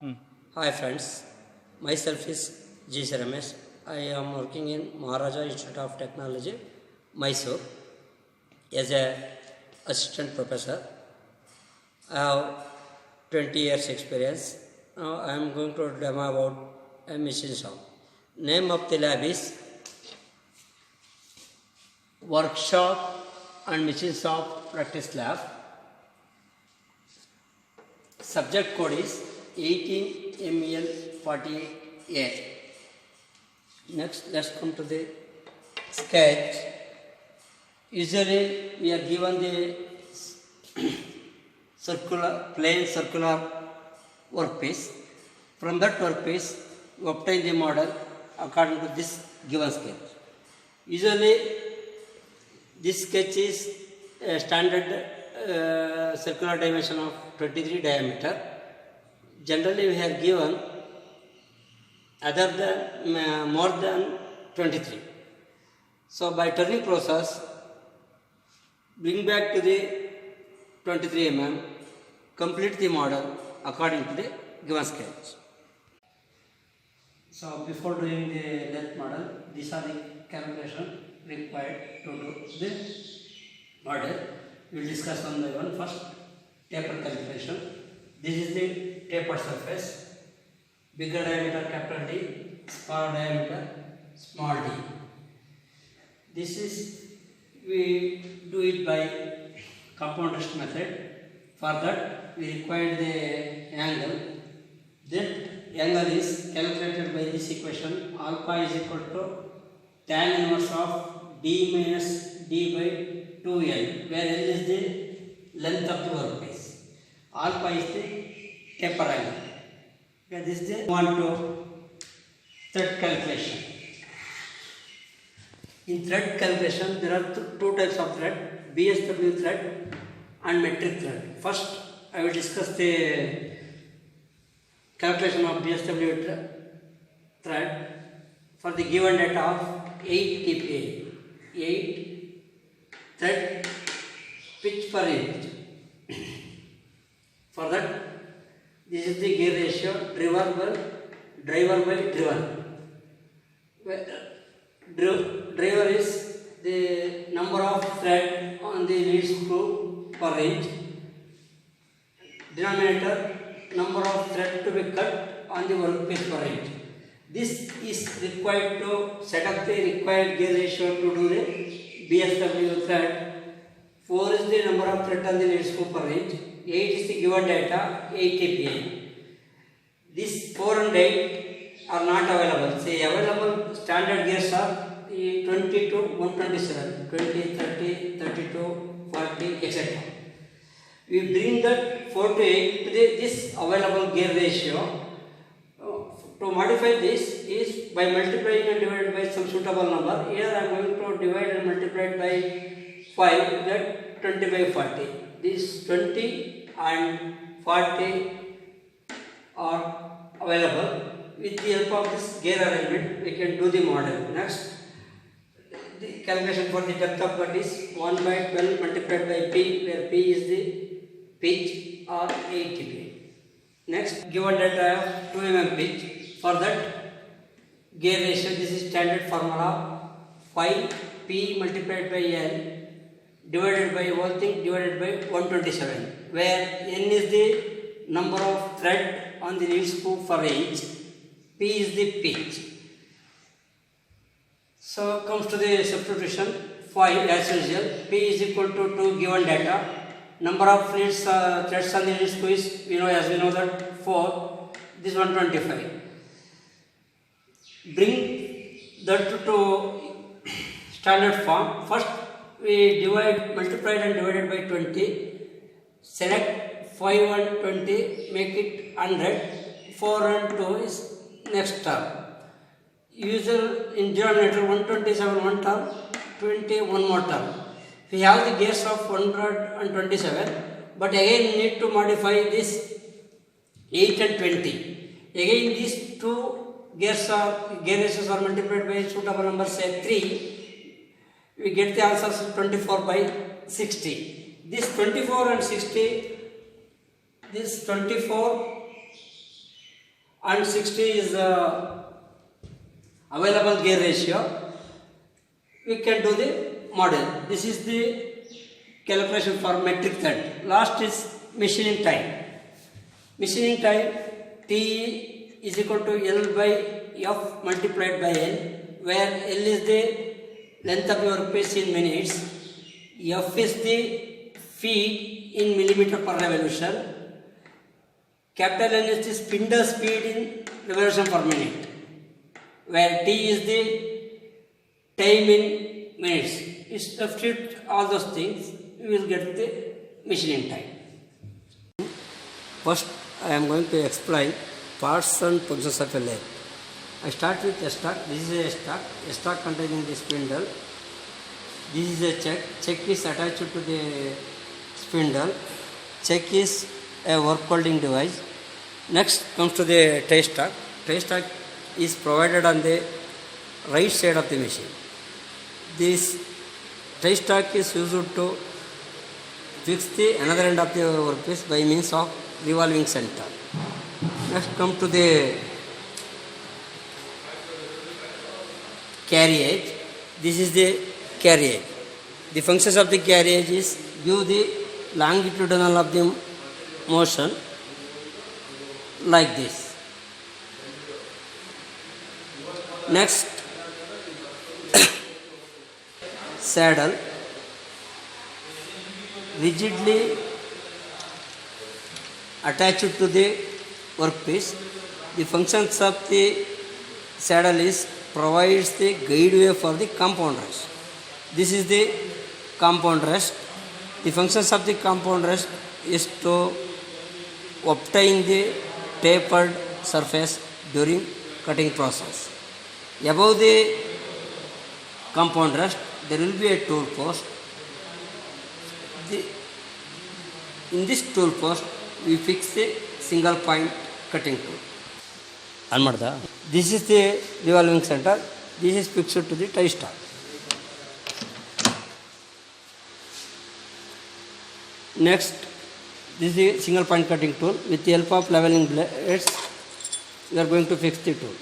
Hi friends, myself is G. Ramesh. I am working in Maharaja Institute of Technology, Mysore, as a assistant professor. I have 20 years experience. Now I am going to demo about a machine shop. Name of the lab is Workshop and Machine Shop Practice Lab. Subject code is 18MEL48A. Next, let's come to the sketch. Usually, we are given the plain circular workpiece. From that workpiece, we obtain the model according to this given sketch. Usually, this sketch is a standard circular dimension of 23 diameter. Generally, we have given more than 23. So, by turning process, bring back to the 23 mm, complete the model according to the given sketch. So, before doing the length model, these are the calculations required to do the model. We will discuss one by one. First, taper calculation. This is the tapered surface. Bigger diameter capital D, smaller diameter small d. This is, we do it by compound interest method. For that, we require the angle. That angle is calculated by this equation. Alpha is equal to tan inverse of d minus d by 2L, where L is the length of the workpiece. Alpha is the taper angle. Okay, this is the one to thread calculation. In thread calculation, there are two types of thread: BSW thread and metric thread. First, I will discuss the calculation of BSW thread for the given data of 8 kPa, 8 thread pitch per inch. For that, this is the gear ratio driver by driven. Driver is the number of thread on the lead screw per inch. Denominator, number of thread to be cut on the workpiece per inch. This is required to set up the required gear ratio to do the BSW thread. 4 is the number of thread on the lead screw per inch. 8 is the given data, 8 kPa. These 4 and 8 are not available. Say available standard gears are 20 to 127, 20, 30, 32, 40, etc. We bring that 4 to 8 to this available gear ratio. To modify this is by multiplying and divided by some suitable number. Here I am going to divide and multiply it by 5, that 20 by 40. This 20 and 40 are available. With the help of this gear arrangement, we can do the model. Next, the calculation for the depth of cut is 1 by 12 multiplied by P, where P is the pitch or 8 kPa. Next, given data of 2 mm pitch. For that, gear ratio, this is standard formula, 5 P multiplied by L divided by whole thing divided by 127, where N is the number of thread on the lead screw per inch, P is the pitch. So comes to the substitution. 5 as usual, P is equal to 2 given data. Number of threads on the lead screw is, we know that 4. This 125. Bring that to standard form. First, we multiply and divided by 20. Select 5 and 20, make it 100. 4 and 2 is next term. Usual in denominator 127 one term, 20 one more term. We have the gears of 127, but again need to modify this 8 and 20. Again these two gear ratios are multiplied by suitable number, say 3. We get the answers 24 by 60. This 24 and 60, this 24 and 60 is available gear ratio, we can do the model. This is the calculation for metric thread. Last is machining time. Machining time, T is equal to L by F multiplied by L, where L is the length of your workpiece in minutes, F is the feet in millimeter per revolution, capital N is the spindle speed in revolution per minute, where T is the time in minutes. You substitute all those things, you will get the machining time. First, I am going to explain parts and functions of a lathe. I start with a stock. This is a stock containing the spindle. This is a check. Check is attached to the spindle. Check is a work holding device. Next comes to the tie stock. Tie stock is provided on the right side of the machine. This tie stock is used to fix the another end of the workpiece by means of revolving center. Next come to the carriage. This is the carriage. The functions of the carriage is give the longitudinal of the motion like this. Next, saddle, rigidly attached to the workpiece. The functions of the saddle is provides the guideway for the compound rest. This is the compound rest. The functions of the compound rest is to obtain the tapered surface during cutting process. Above the compound rest, there will be a tool post. In this tool post, we fix the single point cutting tool. This is the revolving center. This is fixed to the tie stock. Next, this is the single point cutting tool. With the help of leveling blades, we are going to fix the tool.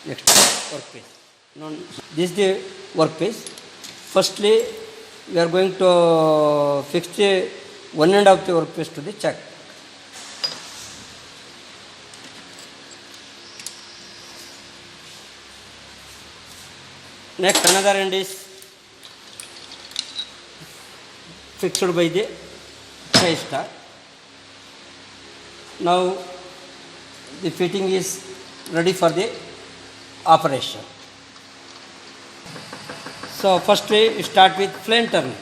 Next, workpiece. Now, this is the workpiece. Firstly, we are going to fix the one end of the workpiece to the chuck. Next, another end is fixed by the tie stock. Now, the fitting is ready for the operation. So firstly, start with flame turning.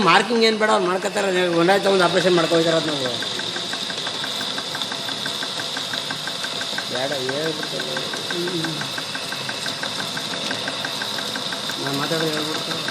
Marking ಏನು ಬೇಡ, ಅವ್ರು ಮಾಡ್ಕೋತಾರೆ. ಒಂದಾಯ್ತು ಒಂದು operation ಮಾಡ್ಕೊಳ್ತಾರ ನಾವು ಬೇಡ ಹೇಳ್ಬಿಡ್ತಾರೆ. ನಾನು ಮಾತಾಡೋದು ಹೇಳ್ಬಿಡ್ತಾರೆ.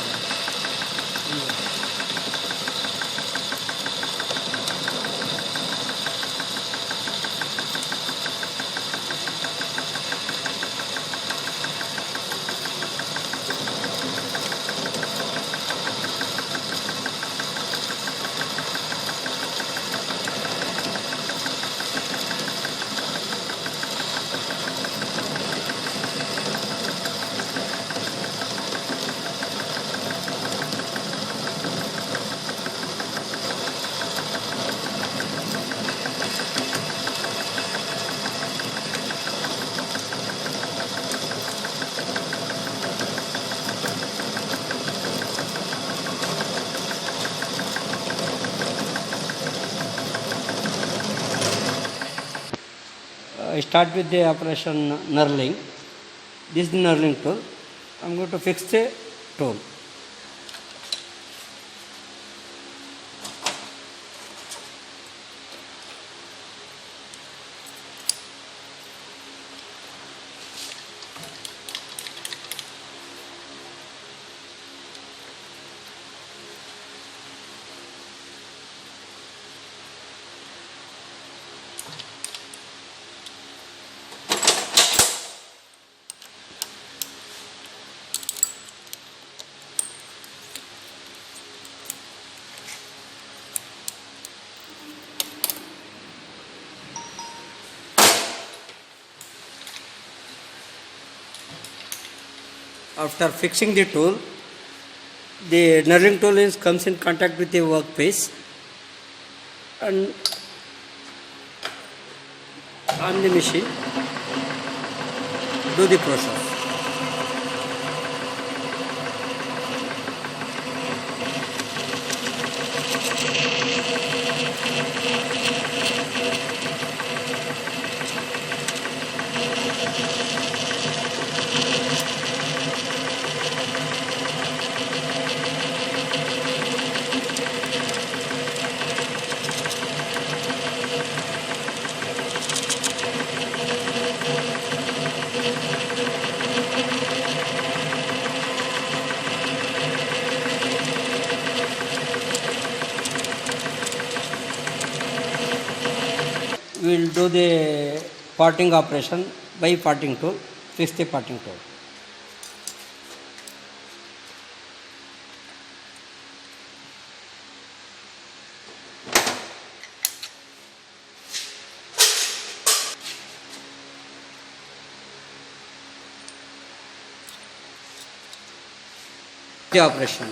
I start with the operation knurling. This is the knurling tool. I am going to fix the tool. After fixing the tool, the knurling tool comes in contact with the workpiece, and on the machine do the process. We will do the parting operation by parting tool. Fix the parting tool. The operation.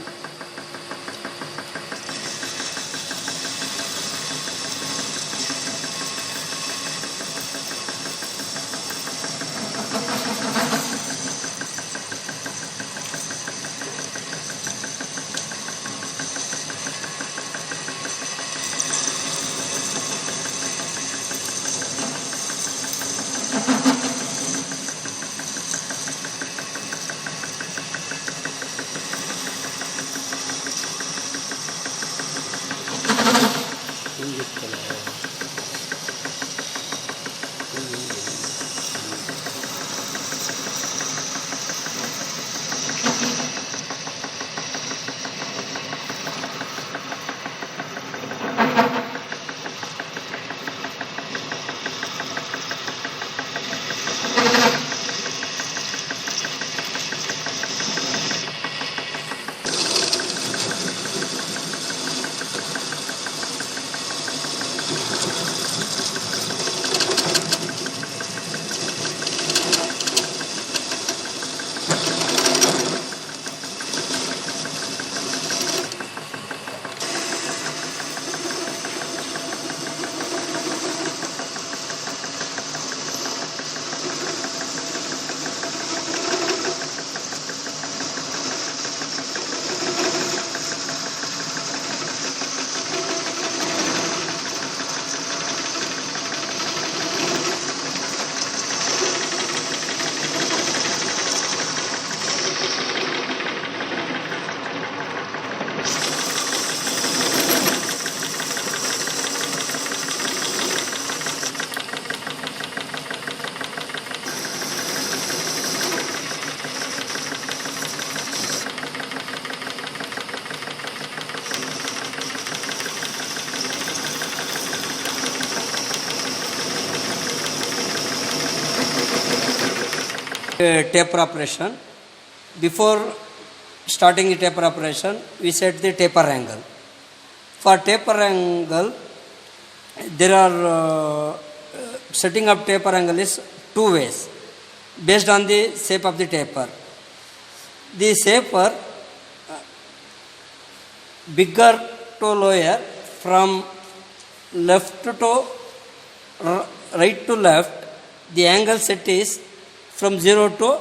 taper operation. Before starting the taper operation, we set the taper angle. For taper angle, there are setting up taper angle is two ways based on the shape of the taper. The shaper bigger to lower, from left to right to left, the angle set is from 0 to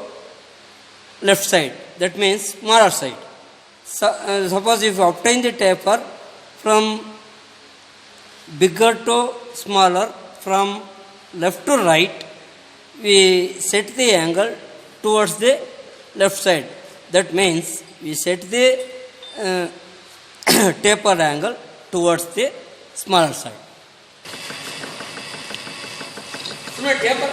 left side, that means smaller side. So, suppose if you obtain the taper from bigger to smaller, from left to right, we set the angle towards the left side. That means we set the taper angle towards the smaller side. So, taper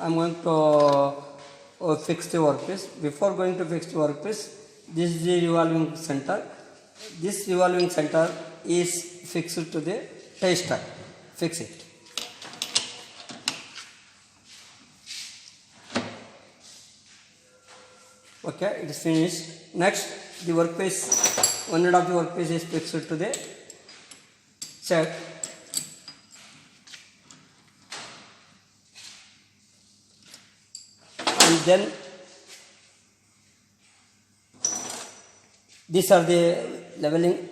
I am going to fix the workpiece. Before going to fix the workpiece, this is the revolving center. This revolving center is fixed to the tie stack. Fix it. Okay, it is finished. Next, the workpiece, one end of the workpiece is fixed to the check. And then these are the leveling,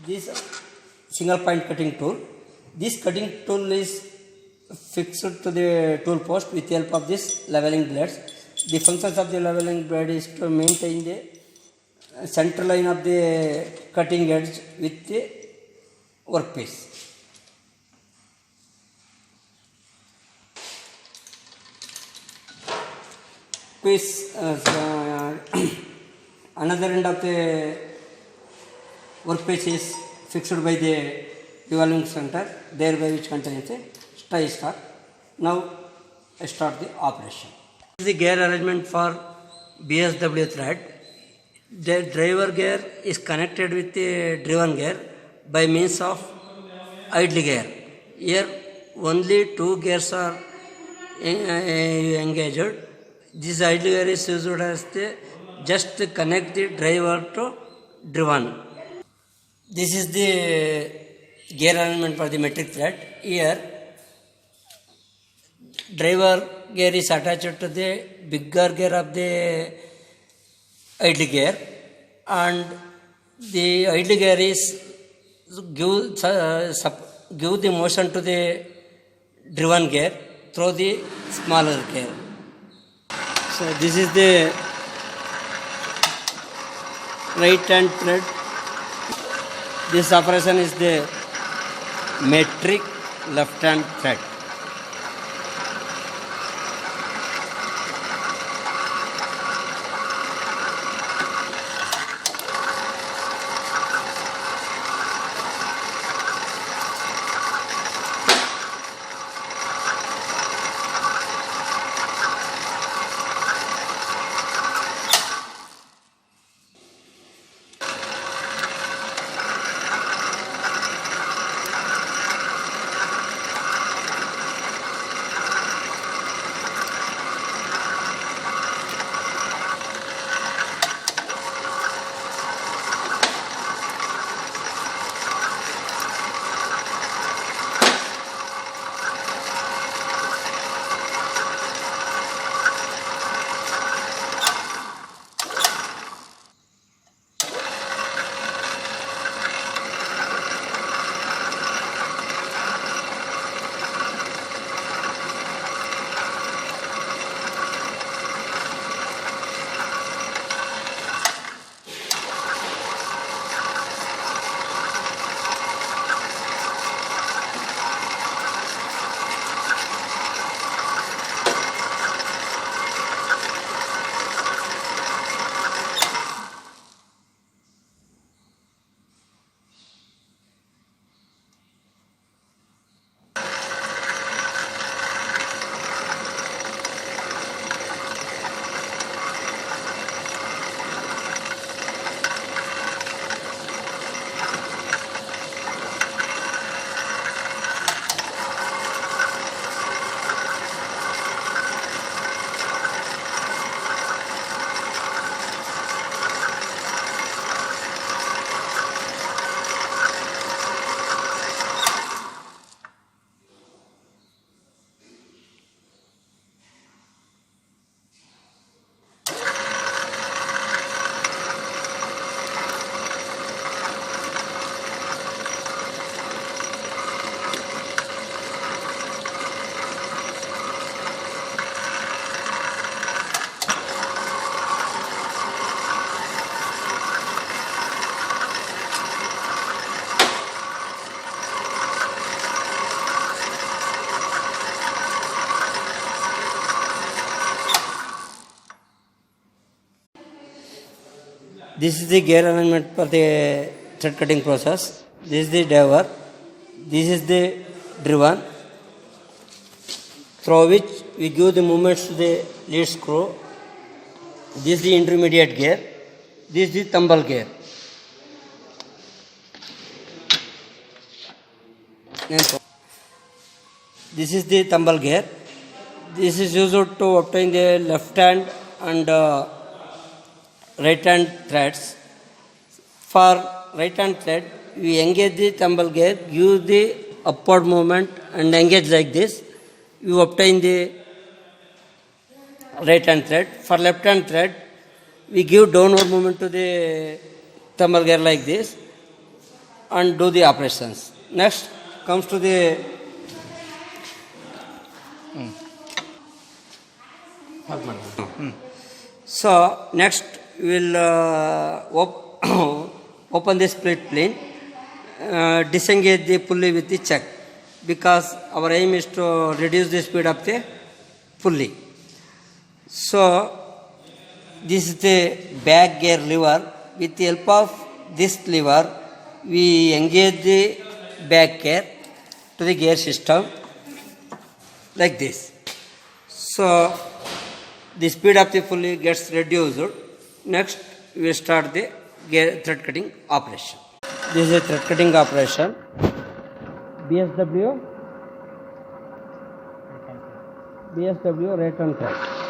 this single point cutting tool. This cutting tool is fixed to the tool post with the help of this leveling blades. The functions of the leveling blade is to maintain the center line of the cutting edge with the workpiece. Another end of the workpiece is fixed by the revolving center, thereby which contains a tie stack. Now I start the operation. This is the gear arrangement for BSW thread. The driver gear is connected with the driven gear by means of idle gear. Here only two gears are engaged. This idle gear is used as the just connect the driver to driven. This is the gear alignment for the metric thread. Here driver gear is attached to the bigger gear of the idle gear, and the idle gear is give the motion to the driven gear through the smaller gear. So this is the right hand thread. This operation is the metric left hand thread. This is the gear alignment for the thread cutting process. This is the driver. This is the driven, through which we give the movements to the lead screw. This is the intermediate gear. This is the tumble gear. This is the tumble gear. This is used to obtain the left hand and right hand threads. For right hand thread, we engage the tumble gear, give the upward movement and engage like this. You obtain the right hand thread. For left hand thread, we give downward movement to the tumble gear like this and do the operations. Next comes to the So next we will open the split plane, disengage the pulley with the chuck, because our aim is to reduce the speed of the pulley. So this is the back gear lever. With the help of this lever, we engage the back gear to the gear system like this. So the speed of the pulley gets reduced. Next, we start the thread cutting operation. This is a thread cutting operation. BSW rate and thread.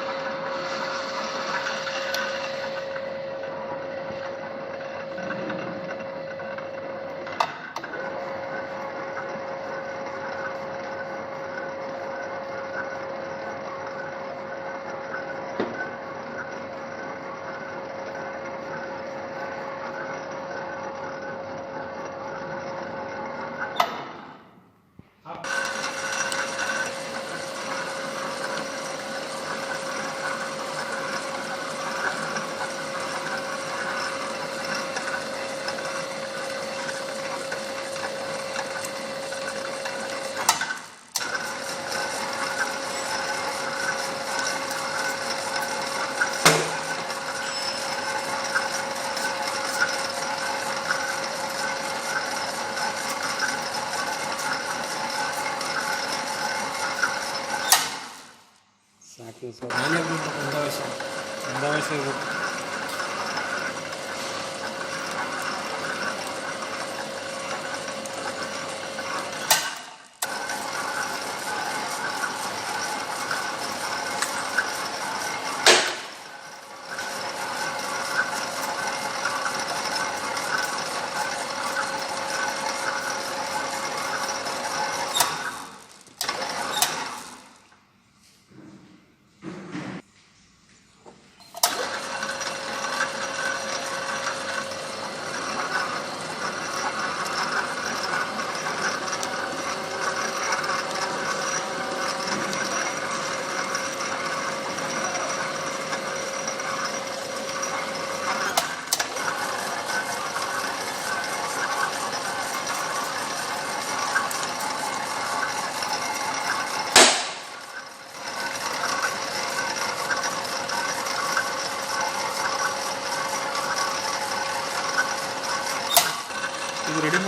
ಇದು ready